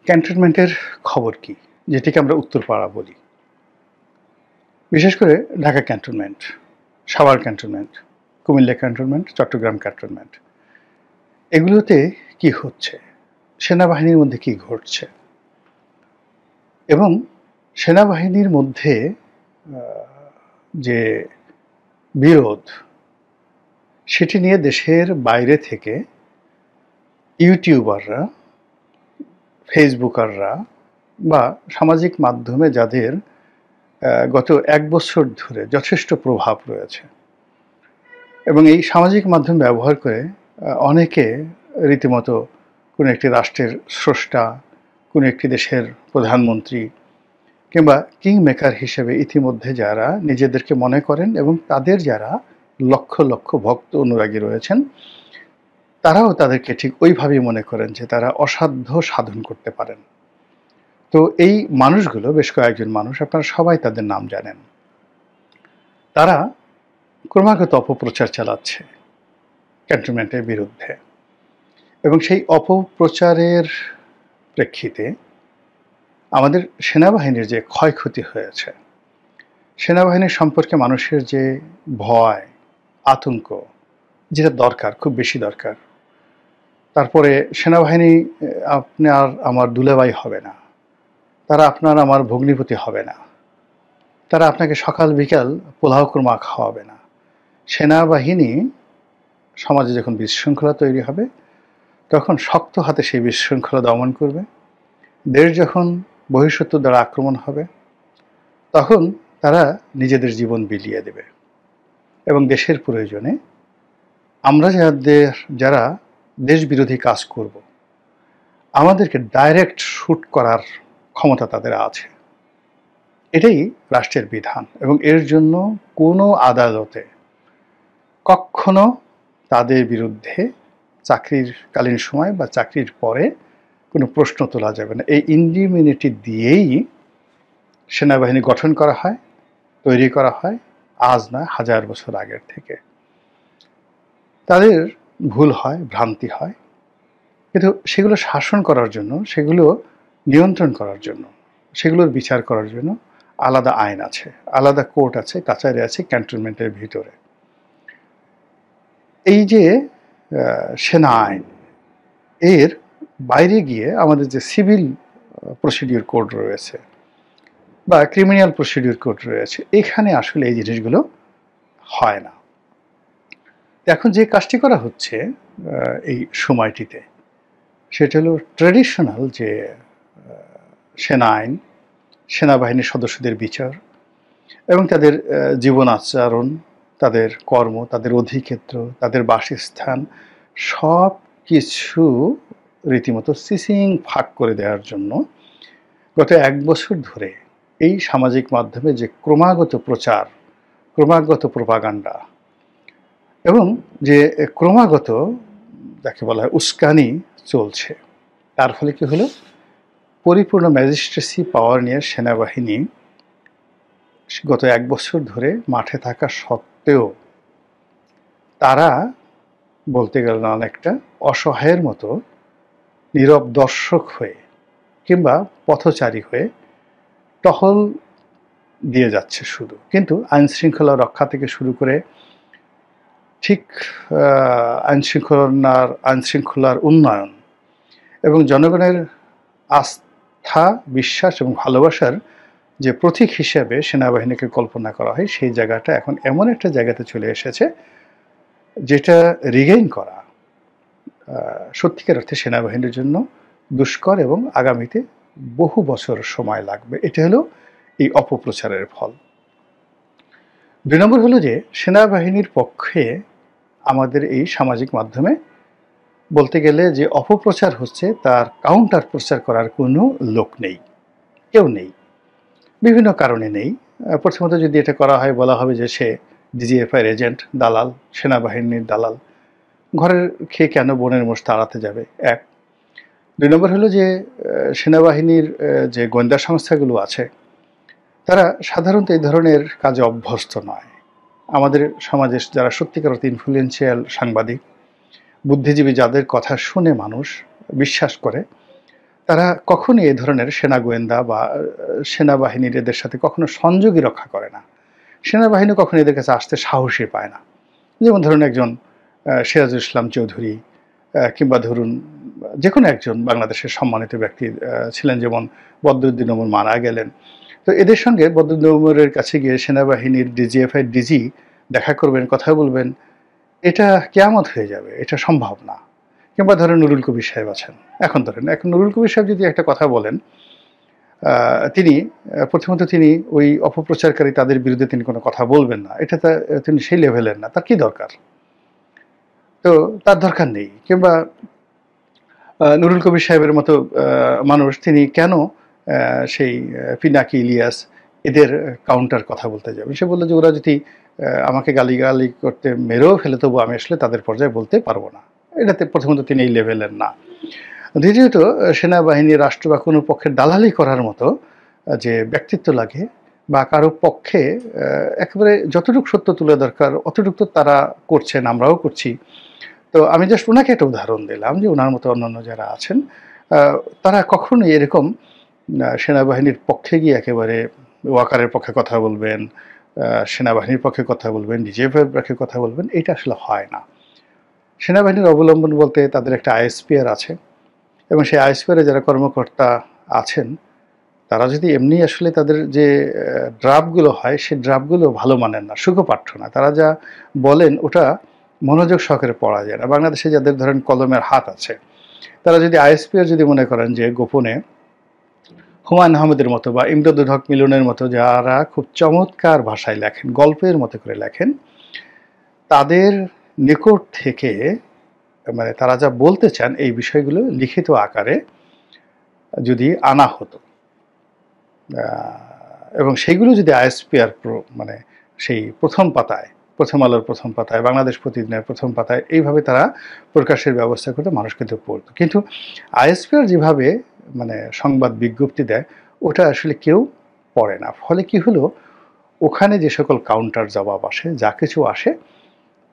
ক্যান্টনমেন্টের খবর কি? যেটিকে আমরা উত্তরপাড়া বলি। বিশেষ করে Dhaka cantonment, Savar cantonment, Comilla cantonment, Chittagong cantonment. এগুলোতে কি হচ্ছে? সেনাবাহিনীর মধ্যে কি ঘটছে? এবং সেনাবাহিনীর মধ্যে যে বিরোধ, সেটি নিয়ে দেশের বাইরে থেকে ইউটিউবাররা, ফেসবুকাররা বা সামাজিক মাধ্যমে যাদের গত ১ বছর ধরে যথেষ্ট প্রভাব রয়েছে এবং এই সামাজিক মাধ্যম ব্যবহার করে অনেকে রীতিমতো কোনো একটি রাষ্ট্রের স্রষ্টা, কোনো একটি দেশের প্রধানমন্ত্রী কিংবা কিং মেকার হিসেবে ইতিমধ্যে যারা নিজেদেরকে মনে করেন এবং তাদের যারা লক্ষ লক্ষ ভক্ত অনুরাগী রয়েছেন, তারাও তাদেরকে ঠিক ওইভাবেই মনে করেন যে তারা অসাধ্য সাধন করতে পারেন। তো এই মানুষগুলো, বেশ কয়েকজন মানুষ, আপনারা সবাই তাদের নাম জানেন, তারা ক্রমাগত অপপ্রচার চালাচ্ছে ক্যান্টনমেন্টের বিরুদ্ধে এবং সেই অপপ্রচারের প্রেক্ষিতে আমাদের সেনাবাহিনীর যে ক্ষয়ক্ষতি হয়েছে, সেনাবাহিনীর সম্পর্কে মানুষের যে ভয়, আতঙ্ক, যেটা দরকার, খুব বেশি দরকার। তারপরে সেনাবাহিনী আপনার আমার দুলাভাই হবে না, তারা আপনার আমার ভগ্নিপতি হবে না, তারা আপনাকে সকাল বিকাল পোলাও কুরমা খাওয়াবে না। সেনাবাহিনী সমাজে যখন বিশৃঙ্খলা তৈরি হবে, তখন শক্ত হাতে সেই বিশৃঙ্খলা দমন করবে। দেশ যখন বহিঃশত্রু দ্বারা আক্রমণ হবে, তখন তারা নিজেদের জীবন বিলিয়ে দেবে এবং দেশের প্রয়োজনে আমরা যারা দেশ বিরোধী কাজ করব, আমাদেরকে ডাইরেক্ট শুট করার ক্ষমতা তাদের আছে। এটাই রাষ্ট্রের বিধান এবং এর জন্য কোনো আদালতে কখনো তাদের বিরুদ্ধে চাকরিকালীন সময় বা চাকরির পরে কোনো প্রশ্ন তোলা যাবে না। এই ইন্ডিমিউনিটি দিয়েই সেনাবাহিনী গঠন করা হয়, তৈরি করা হয়, আজ না হাজার বছর আগের থেকে। তাদের ভুল হয়, ভ্রান্তি হয়, কিন্তু সেগুলো শাসন করার জন্য, সেগুলো নিয়ন্ত্রণ করার জন্য, সেগুলোর বিচার করার জন্য আলাদা আইন আছে, আলাদা কোর্ট আছে, কাচারি আছে ক্যান্টনমেন্টের ভিতরে। এই যে সেনা আইন, এর বাইরে গিয়ে আমাদের যে সিভিল প্রসিডিউর কোড রয়েছে বা ক্রিমিনাল প্রসিডিউর কোড রয়েছে, এখানে আসলে এই জিনিসগুলো হয় না। এখন যে কাজটি করা হচ্ছে এই সময়টিতে, সেটা হলো ট্র্যাডিশনাল যে সেনা আইন, সেনাবাহিনীর সদস্যদের বিচার এবং তাদের জীবন আচরণ, তাদের কর্ম, তাদের অধিক্ষেত্র, তাদের বাসস্থান, সব কিছু রীতিমতো সিসিং ফাঁক করে দেওয়ার জন্য গত ১ বছর ধরে এই সামাজিক মাধ্যমে যে ক্রমাগত প্রচার, ক্রমাগত প্রোপাগান্ডা এবং যে ক্রমাগত যাকে বলা হয় উস্কানি চলছে, তার ফলে কি হলো? পরিপূর্ণ ম্যাজিস্ট্রেসি পাওয়ার নিয়ে সেনাবাহিনী গত ১ বছর ধরে মাঠে থাকা সত্ত্বেও তারা বলতে গেলে অনেকটা অসহায়ের মতো নীরব দর্শক হয়ে কিংবা পথচারী হয়ে টহল দিয়ে যাচ্ছে শুধু। কিন্তু আইনশৃঙ্খলা রক্ষা থেকে শুরু করে ঠিক আইনশৃঙ্খলার উন্নয়ন এবং জনগণের আস্থা, বিশ্বাস এবং ভালোবাসার যে প্রতীক হিসেবে সেনাবাহিনীকে কল্পনা করা হয়, সেই জায়গাটা এখন এমন একটা জায়গাতে চলে এসেছে যেটা রিগেইন করা সত্যিকার অর্থে সেনাবাহিনীর জন্য দুষ্কর এবং আগামীতে বহু বছর সময় লাগবে। এটা হলো এই অপপ্রচারের ফল। ২ নম্বর হলো যে সেনাবাহিনীর পক্ষে আমাদের এই সামাজিক মাধ্যমে বলতে গেলে যে অপপ্রচার হচ্ছে, তার কাউন্টার প্রচার করার কোনো লোক নেই, কেউ নেই, বিভিন্ন কারণে নেই। প্রথমত যদি এটা করা হয়, বলা হবে যে সে ডিজিএফআইয়ের এজেন্ট, দালাল, সেনাবাহিনীর দালাল, ঘরের খেয়ে কেন বোনের মোষ তাড়াতে যাবে, এক। ২ নম্বর হলো যে সেনাবাহিনীর যে গোয়েন্দা সংস্থাগুলো আছে, তারা সাধারণত এই ধরনের কাজে অভ্যস্ত নয়। আমাদের সমাজে যারা সত্যিকার অর্থে ইনফ্লুয়েন্সিয়াল সাংবাদিক, বুদ্ধিজীবী, যাদের কথা শুনে মানুষ বিশ্বাস করে, তারা কখনোই এই ধরনের সেনা গোয়েন্দা বা সেনাবাহিনীর এদের সাথে কখনো সংযোগই রক্ষা করে না। সেনাবাহিনী কখনো এদের কাছে আসতে সাহসই পায় না। যেমন ধরুন একজন সিরাজুল ইসলাম চৌধুরী কিংবা ধরুন যেকোনো একজন বাংলাদেশের সম্মানিত ব্যক্তি ছিলেন, যেমন বদরুদ্দীন ওমর মারা গেলেন। তো এদের সঙ্গে বদরুদ্দীন ওমরের কাছে গিয়ে সেনাবাহিনীর ডিজিএফআই ডিজি দেখা করবেন, কথা বলবেন, এটা কিয়ামত হয়ে যাবে, এটা সম্ভব না। কিংবা ধরেন নুরুল কবির সাহেব আছেন, এখন নুরুল কবির সাহেব যদি একটা কথা বলেন, তিনি প্রথমত তিনি ওই অপপ্রচারকারী তাদের বিরুদ্ধে তিনি কোনো কথা বলবেন না, এটা তিনি সেই লেভেলের না, তার কি দরকার? তো তার দরকার নেই। কিংবা নুরুল কবির সাহেবের মতো মানুষ, তিনি কেন সেই পিনাকি, ইলিয়াস এদের কাউন্টার কথা বলতে যাবেন? সে বললো যে ওরা যদি আমাকে গালিগালি করতে মেরেও ফেলে, তবু আমি আসলে তাদের পর্যায়ে বলতে পারবো না। এটাতে প্রথমত তিনি এই লেভেলের না। দ্বিতীয়ত সেনাবাহিনী, রাষ্ট্র বা কোনো পক্ষের দালালি করার মতো যে ব্যক্তিত্ব লাগে বা কারো পক্ষে একেবারে যতটুকু সত্য তুলে দরকার অতটুকু তো তারা করছেন, আমরাও করছি। তো আমি জাস্ট ওনাকে একটা উদাহরণ দিলাম যে ওনার মতো অন্যান্য যারা আছেন তারা কখনোই এরকম সেনাবাহিনীর পক্ষে গিয়ে একেবারে ওয়াকারের পক্ষে কথা বলবেন, সেনাবাহিনীর পক্ষে কথা বলবেন, ডিজিএফআইয়ের পক্ষে কথা বলবেন, এটা আসলে হয় না। সেনাবাহিনীর অবলম্বন বলতে তাদের একটা আইএসপিআর আছে, এবং সেই আইএসপিআরে যারা কর্মকর্তা আছেন তারা যদি এমনি আসলে তাদের যে ড্রাফটগুলো হয় সেই ড্রাফটগুলো ভালো মানের না, সুখপাঠ্য না, তারা যা বলেন ওটা মনোযোগ সহকারে পড়া যায় না। বাংলাদেশে যাদের ধরেন কলমের হাত আছে, তারা যদি আইএসপিআর যদি মনে করেন যে গোপনে হুমায়ুন আহমেদের মতো বা ইমদাদুল হক মিলনের মতো যারা খুব চমৎকার ভাষায় লেখেন, গল্পের মতো করে লেখেন, তাদের নিকট থেকে মানে তারা যা বলতে চান এই বিষয়গুলো লিখিত আকারে যদি আনা হতো এবং সেইগুলো যদি আইএসপিআর মানে সেই প্রথম পাতায়, প্রথম আলোর প্রথম পাতায়, বাংলাদেশ প্রতিদিনের প্রথম পাতায় এইভাবে তারা প্রকাশের ব্যবস্থা করতে, মানুষ কিন্তু পড়তো। কিন্তু আইএসপিআর যেভাবে মানে সংবাদ বিজ্ঞপ্তি দেয় ওটা আসলে কেউ পড়ে না। ফলে কি হলো, ওখানে যে সকল কাউন্টার জবাব আসে, যা কিছু আসে,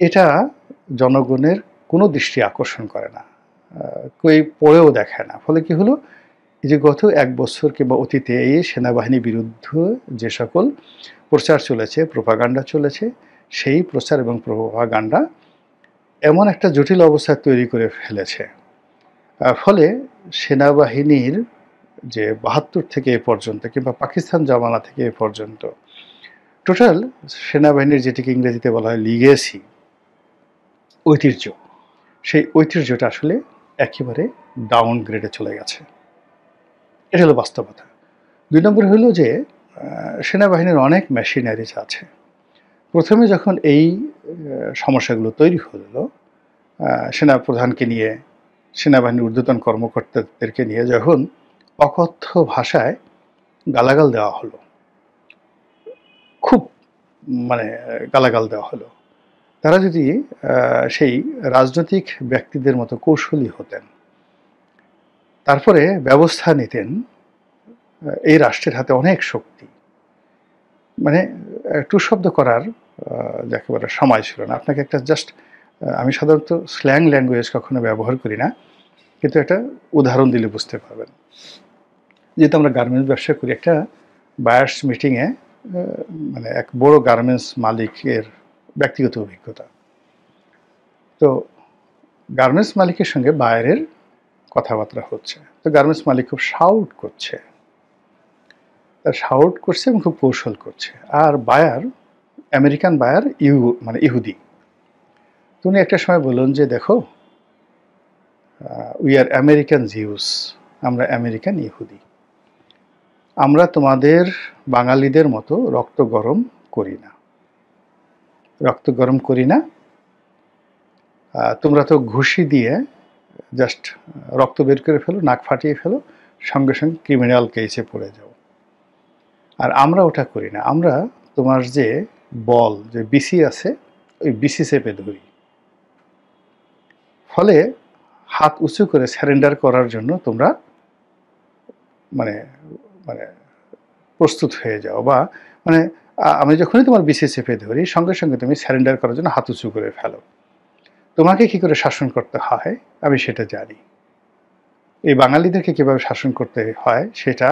এটা জনগণের কোনো দৃষ্টি আকর্ষণ করে না, কেউ পড়েও দেখে না। ফলে কি হলো, এই যে গত 1 বছর কিংবা অতীতে এই সেনাবাহিনীর বিরুদ্ধে যে সকল প্রচার চলেছে, প্রোপাগান্ডা চলেছে, সেই প্রচার এবং প্রোপাগান্ডা এমন একটা জটিল অবস্থা তৈরি করে ফেলেছে। ফলে সেনাবাহিনীর যে 72 থেকে এ পর্যন্ত কিংবা পাকিস্তান জমানা থেকে এ পর্যন্ত টোটাল সেনাবাহিনীর যেটিকে ইংরেজিতে বলা হয় লিগেসি, ঐতিহ্য, সেই ঐতিহ্যটা আসলে একেবারে ডাউনগ্রেডে চলে গেছে। এটা হলো বাস্তবতা। 2 নম্বর হলো যে সেনাবাহিনীর অনেক মেশিনারিজ আছে। প্রথমে যখন এই সমস্যাগুলো তৈরি হলো, সেনাপ্রধানকে নিয়ে, সেনাবাহিনীর ঊর্ধ্বতন কর্মকর্তাদেরকে নিয়ে যখন অকথ্য ভাষায় গালাগাল দেওয়া হলো, খুব মানে গালাগাল দেওয়া হলো, তারা যদি সেই রাজনৈতিক ব্যক্তিদের মতো কৌশলী হতেন, তারপরে ব্যবস্থা নিতেন, এই রাষ্ট্রের হাতে অনেক শক্তি, মানে টু শব্দ করার একেবারে সময় ছিল না। আপনাকে একটা জাস্ট, আমি সাধারণত স্ল্যাং ল্যাঙ্গুয়েজ কখনো ব্যবহার করি না, কিন্তু একটা উদাহরণ দিলে বুঝতে পারবেন। যেহেতু আমরা গার্মেন্টস ব্যবসা করি, একটা বায়ার্স মিটিংয়ে মানে এক বড় গার্মেন্টস মালিকের ব্যক্তিগত অভিজ্ঞতা। তো গার্মেন্টস মালিকের সঙ্গে বায়ারের কথাবার্তা হচ্ছে, তো গার্মেন্টস মালিক খুব শাউট করছে, শাউট করছে এবং খুব কৌশল করছে। আর বায়ার, আমেরিকান বায়ার, মানে ইহুদি। উনি একটা সময় বললেন যে দেখো, উই আর আমেরিকান জিউস, আমরা আমেরিকান ইহুদি, আমরা তোমাদের বাঙালিদের মতো রক্ত গরম করি না, রক্ত গরম করি না। তোমরা তো ঘুষি দিয়ে জাস্ট রক্ত বের করে ফেলো, নাক ফাটিয়ে ফেলো, সঙ্গে সঙ্গে ক্রিমিনাল কেসে পড়ে যাও। আর আমরা ওটা করি না, আমরা তোমার যে বল, যে বিসি আছে, ওই বিসি চেপে ধরি। ফলে হাত উঁচু করে সারেন্ডার করার জন্য তোমরা মানে মানে প্রস্তুত হয়ে যাও, বা মানে আমি যখনই তোমার বিসি চেপে ধরি সঙ্গে সঙ্গে তুমি সারেন্ডার করার জন্য হাত উঁচু করে ফেলো। তোমাকে কি করে শাসন করতে হয় আমি সেটা জানি। এই বাঙালিদেরকে কীভাবে শাসন করতে হয় সেটা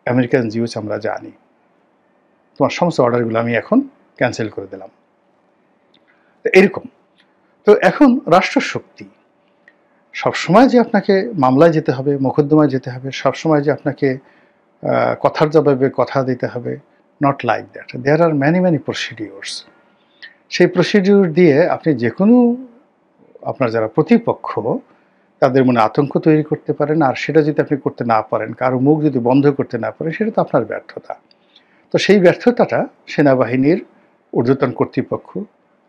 আমেরিকান জিউস আমরা জানি। তোমার সমস্ত অর্ডারগুলো আমি এখন ক্যান্সেল করে দিলাম। তো এরকম। তো এখন রাষ্ট্রশক্তি সবসময় যে আপনাকে মামলায় যেতে হবে, মোকদ্দমায় যেতে হবে, সবসময় যে আপনাকে কথার জবাবে কথা দিতে হবে, not like that. There are many procedures. সেই প্রসিডিওর দিয়ে আপনি যে কোনো আপনার যারা প্রতিপক্ষ তাদের মনে আতঙ্ক তৈরি করতে পারেন, আর সেটা যদি আপনি করতে না পারেন, কারো মুখ যদি বন্ধ করতে না পারেন, সেটা তো আপনার ব্যর্থতা। তো সেই ব্যর্থতাটা সেনাবাহিনীর ঊর্ধ্বতন কর্তৃপক্ষ,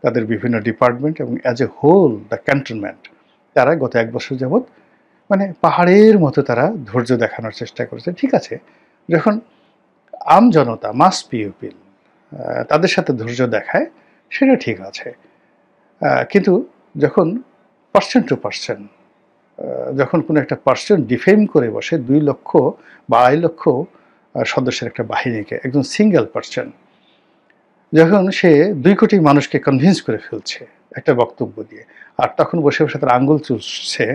তাদের বিভিন্ন ডিপার্টমেন্ট এবং as a whole the cantonment, তারা গত 1 বছর যাবৎ মানে পাহাড়ের মতো তারা ধৈর্য দেখানোর চেষ্টা করেছে। ঠিক আছে, যখন আম জনতা, মাস পিউপিল তাদের সাথে ধৈর্য দেখায় সেটা ঠিক আছে, কিন্তু যখন পার্সন টু পার্সন, যখন কোনো একটা পার্সন ডিফেম করে বসে 2 লক্ষ বা 2.5 লক্ষ সদস্যের একটা বাহিনীকে, একজন সিঙ্গেল পার্সন, যখন সে 2 কোটি মানুষকে কনভিন্স করে ফেলছে একটা বক্তব্য দিয়ে, আর তখন বসে বসে তার আঙ্গুল চুষছে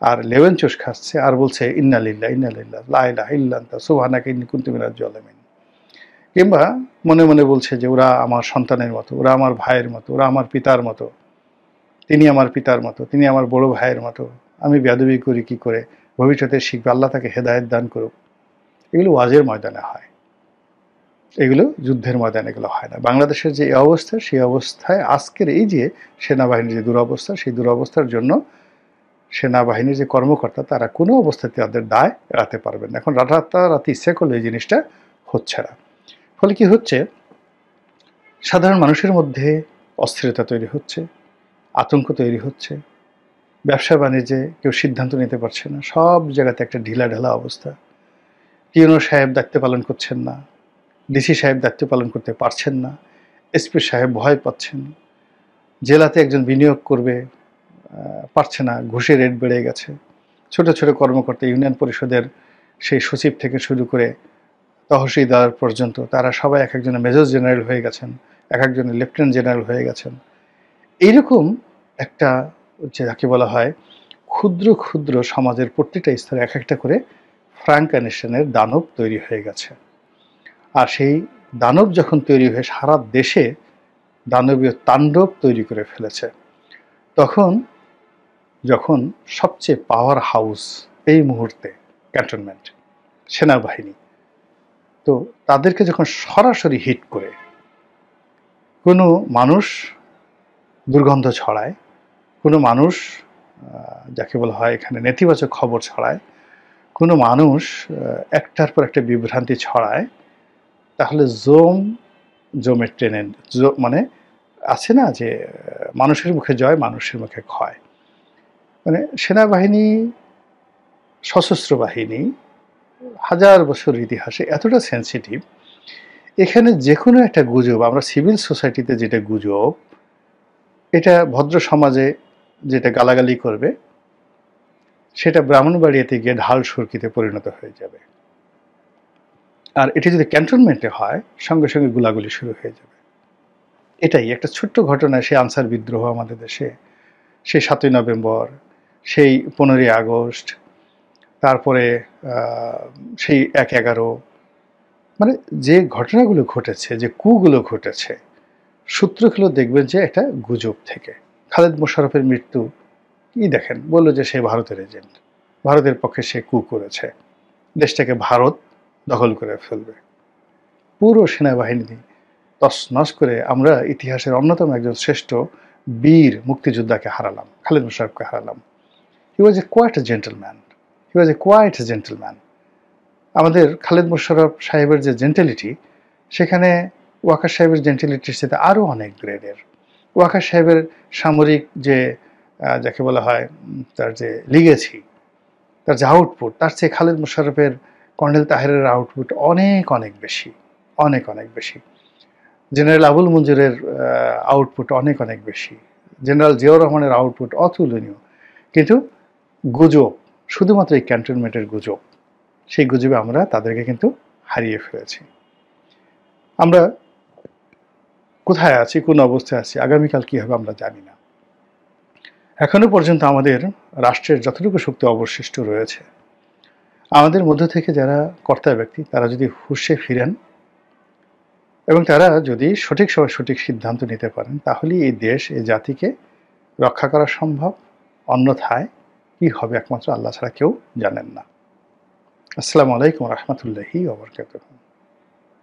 আর লেমন চুষ খাচ্ছে আর বলছে ইন্না লিল্লাহ ইন্না লিল্লাহ লা ইলাহা ইল্লা আনতা সুবহানাকা ইন্নী কুনতু মিনাজ জালিমিন, কিংবা মনে মনে বলছে যে ওরা আমার সন্তানের মতো, ওরা আমার ভাইয়ের মতো, ওরা আমার পিতার মতো, তিনি আমার পিতার মতো, তিনি আমার বড় ভাইয়ের মতো, আমি বেয়াদবি করি কি করে, ভবিষ্যতে শিখবে, আল্লাহ তাকে হেদায়েত দান করুক। এগুলো ওয়াজের ময়দানে হয়, এগুলো যুদ্ধের ময়দানে এগুলো হয় না। বাংলাদেশের যে অবস্থা, সেই অবস্থায় আজকের এই যে সেনাবাহিনীর যে দুরবস্থা, সেই দুরবস্থার জন্য সেনাবাহিনীর যে কর্মকর্তা তারা কোনো অবস্থাতে তাদের দায় এড়াতে পারবেন না। এখন রাতারাতি ইচ্ছা করলে এই জিনিসটা হচ্ছে না। ফলে কি হচ্ছে, সাধারণ মানুষের মধ্যে অস্থিরতা তৈরি হচ্ছে, আতঙ্ক তৈরি হচ্ছে, ব্যবসা বাণিজ্যে কেউ সিদ্ধান্ত নিতে পারছে না, সব জায়গাতে একটা ঢিলাঢালা অবস্থা। টিএনও সাহেব দায়িত্ব পালন করছেন না, ডিসি সাহেব দায়িত্ব পালন করতে পারছেন না, এসপি সাহেব ভয় পাচ্ছেন, জেলাতে একজন বিনিয়োগ করবে পারছে না, ঘুষের রেট বেড়ে গেছে, ছোট ছোট কর্মকর্তা, ইউনিয়ন পরিষদের সেই সচিব থেকে শুরু করে তহসিলদার পর্যন্ত, তারা সবাই এক একজনের মেজর জেনারেল হয়ে গেছেন, এক একজনের লেফটেন্যান্ট জেনারেল হয়ে গেছেন। এইরকম একটা যাকে বলা হয় ক্ষুদ্র ক্ষুদ্র সমাজের প্রত্যেকটা স্তরে এক একটা করে ফ্রাঙ্কানেশনের দানব তৈরি হয়ে গেছে। আর সেই দানব যখন তৈরি হয়ে সারা দেশে দানবীয় তাণ্ডব তৈরি করে ফেলেছে, তখন যখন সবচেয়ে পাওয়ার হাউস এই মুহূর্তে ক্যান্টনমেন্ট, সেনাবাহিনী, তো তাদেরকে যখন সরাসরি হিট করে কোনো মানুষ দুর্গন্ধ ছড়ায়, কোনো মানুষ যাকে বলা হয় এখানে নেতিবাচক খবর ছড়ায়, কোনো মানুষ একটার পর একটা বিভ্রান্তি ছড়ায়, তাহলে জমে টেনে, মানে আছে না যে মানুষের মুখে জয়, মানুষের মুখে ক্ষয়। মানে সেনাবাহিনী, সশস্ত্র বাহিনী 1000 বছরের ইতিহাসে এতটা সেন্সিটিভ, এখানে যে কোনো একটা গুজব, আমরা সিভিল সোসাইটিতে যেটা গুজব, এটা ভদ্র সমাজে যেটা গালাগালি করবে, সেটা ব্রাহ্মণবাড়িয়াতে গিয়ে ঢাল সুরকিতে পরিণত হয়ে যাবে। আর এটি যদি ক্যান্টনমেন্টে হয়, সঙ্গে সঙ্গে গুলাগুলি শুরু হয়ে যাবে। এটাই একটা ছোট্ট ঘটনা, সেই আনসার বিদ্রোহ আমাদের দেশে, সেই 7ই নভেম্বর, সেই 15ই আগস্ট, তারপরে সেই 1/11, মানে যে ঘটনাগুলো ঘটেছে, যে কুগুলো ঘটেছে, সূত্রগুলো দেখবেন যে একটা গুজব থেকে। খালেদ মোশাররফের মৃত্যু কি দেখেন, বললো যে সে ভারতের এজেন্ট, ভারতের পক্ষে সে কু করেছে, দেশটাকে ভারত দখল করে ফেলবে। পুরো সেনাবাহিনী তছনছ করে আমরা ইতিহাসের অন্যতম একজন শ্রেষ্ঠ বীর মুক্তিযোদ্ধাকে হারালাম, খালেদ মোশাররফকে হারালাম। হি ওয়াজ এ কোয়াইট জেন্টলম্যান, হি ওয়াজ এ কোয়াইট জেন্টলম্যান। আমাদের খালেদ মোশাররফ সাহেবের যে জেন্টেলিটি, সেখানে ওয়াকার সাহেবের জেন্টেলিটির সাথে আরও অনেক গ্রেডের। ওয়াকার সাহেবের সামরিক যে যাকে বলা হয় তার যে লিগেছি, তার যে আউটপুট, তার চেয়ে খালেদ মোশাররফের, কর্নেল তাহেরের আউটপুট অনেক অনেক বেশি, অনেক অনেক বেশি। জেনারেল আবুল মঞ্জুরের আউটপুট অনেক অনেক বেশি, জেনারেল জিয়াউর রহমানের আউটপুট অতুলনীয়। কিন্তু গুজব, শুধুমাত্র এই ক্যান্টনমেন্টের গুজব, সেই গুজবে আমরা তাদেরকে কিন্তু হারিয়ে ফেলেছি। আমরা কোথায় আছি, কোন অবস্থায় আছি, আগামীকাল কী হবে আমরা জানি না। এখনো পর্যন্ত আমাদের রাষ্ট্রের যতটুকু শক্তি অবশিষ্ট রয়েছে, আমাদের মধ্য থেকে যারা কর্তা ব্যক্তি তারা যদি হুঁশে ফিরেন এবং তারা যদি সঠিক সময়ে সঠিক সিদ্ধান্ত নিতে পারেন, তাহলেই এই দেশ, এই জাতিকে রক্ষা করা সম্ভব। অন্যথায় কি হবে একমাত্র আল্লাহ ছাড়া কেউ জানেন না। আসসালামু আলাইকুম ওয়া রাহমাতুল্লাহি ওয়া বারাকাতুহু।